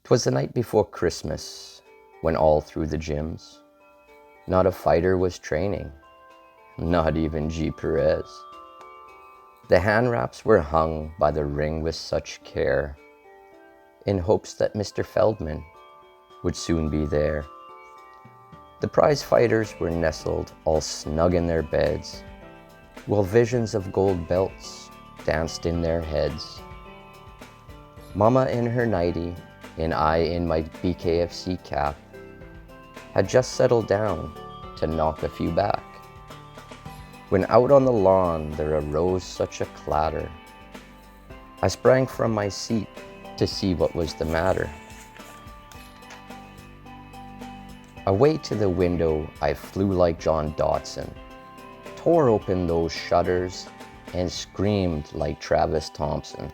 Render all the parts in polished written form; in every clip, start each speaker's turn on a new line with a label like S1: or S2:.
S1: 'Twas the night before Christmas, when all through the gyms, not a fighter was training, not even G. Perez. The hand wraps were hung by the ring with such care, in hopes that Mr. Feldman would soon be there. The prize fighters were nestled all snug in their beds, while visions of gold belts danced in their heads. Mama in her nightie, and I in my BKFC cap, had just settled down to knock a few back, when out on the lawn there arose such a clatter. I sprang from my seat to see what was the matter. Away to the window I flew like John Dodson, tore open those shutters, and screamed like Travis Thompson.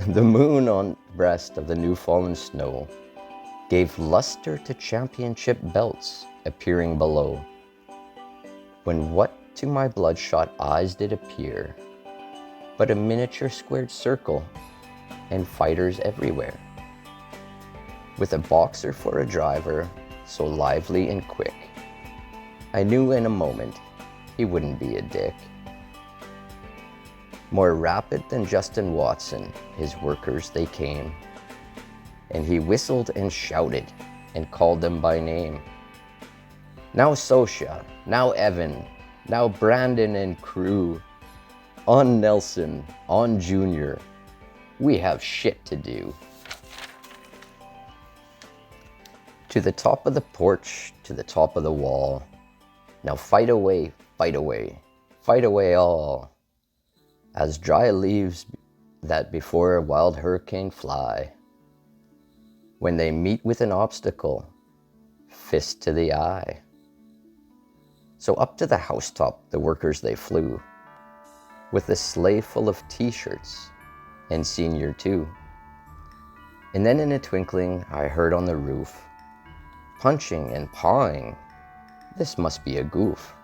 S1: The moon on the breast of the new fallen snow gave luster to championship belts appearing below, when what to my bloodshot eyes did appear but a miniature squared circle and fighters everywhere, with a boxer for a driver so lively and quick, I knew in a moment he wouldn't be a dick. More rapid than Justin Watson, his workers they came, and he whistled and shouted and called them by name. Now Sosha, now Evan, now Brandon and crew, on Nelson, on Junior, we have shit to do. To the top of the porch, to the top of the wall, now fight away, fight away, fight away all, as dry leaves that before a wild hurricane fly, when they meet with an obstacle, fist to the eye. So up to the housetop the workers they flew, with a sleigh full of t-shirts, and Senior too. And then in a twinkling I heard on the roof, punching and pawing, this must be a goof.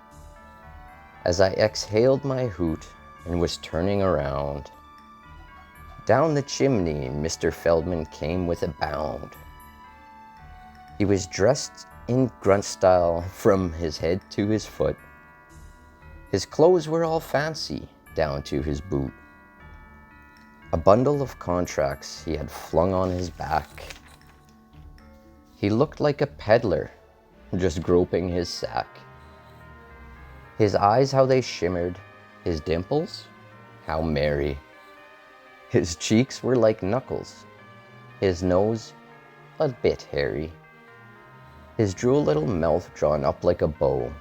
S1: As I exhaled my hoot and was turning around, down the chimney Mr. Feldman came with a bound. He was dressed in grunt style from his head to his foot. His clothes were all fancy down to his boot. A bundle of contracts he had flung on his back. He looked like a peddler just groping his sack. His eyes, how they shimmered, his dimples, how merry. His cheeks were like knuckles, his nose a bit hairy, his droll little mouth drawn up like a bow,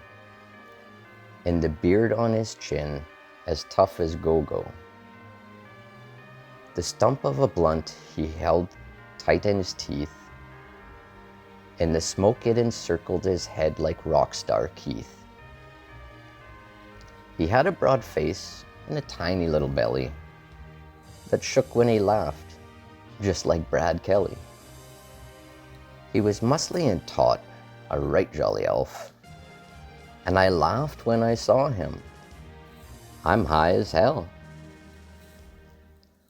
S1: and the beard on his chin as tough as go-go. The stump of a blunt he held tight in his teeth, and the smoke it encircled his head like rockstar Keith. He had a broad face and a tiny little belly that shook when he laughed, just like Brad Kelly. He was muscly and taut, a right jolly elf, and I laughed when I saw him. I'm high as hell.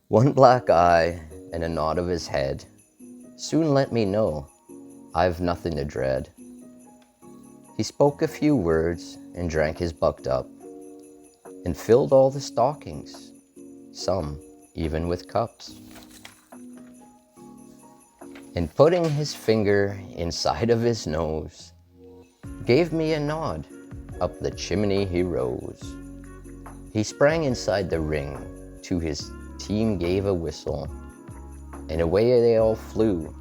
S1: One black eye and a nod of his head soon let me know I've nothing to dread. He spoke a few words and drank his bucked up, and filled all the stockings, some even with cups. And putting his finger inside of his nose, gave me a nod, up the chimney he rose. He sprang inside the ring, to his team gave a whistle, and away they all flew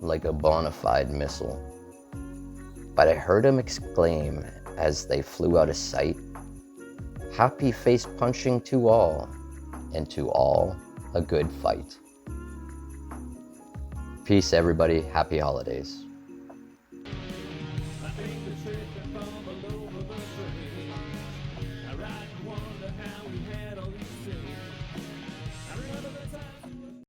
S1: like a bona fide missile. But I heard him exclaim as they flew out of sight, happy face punching to all, and to all a good fight. Peace everybody, happy holidays.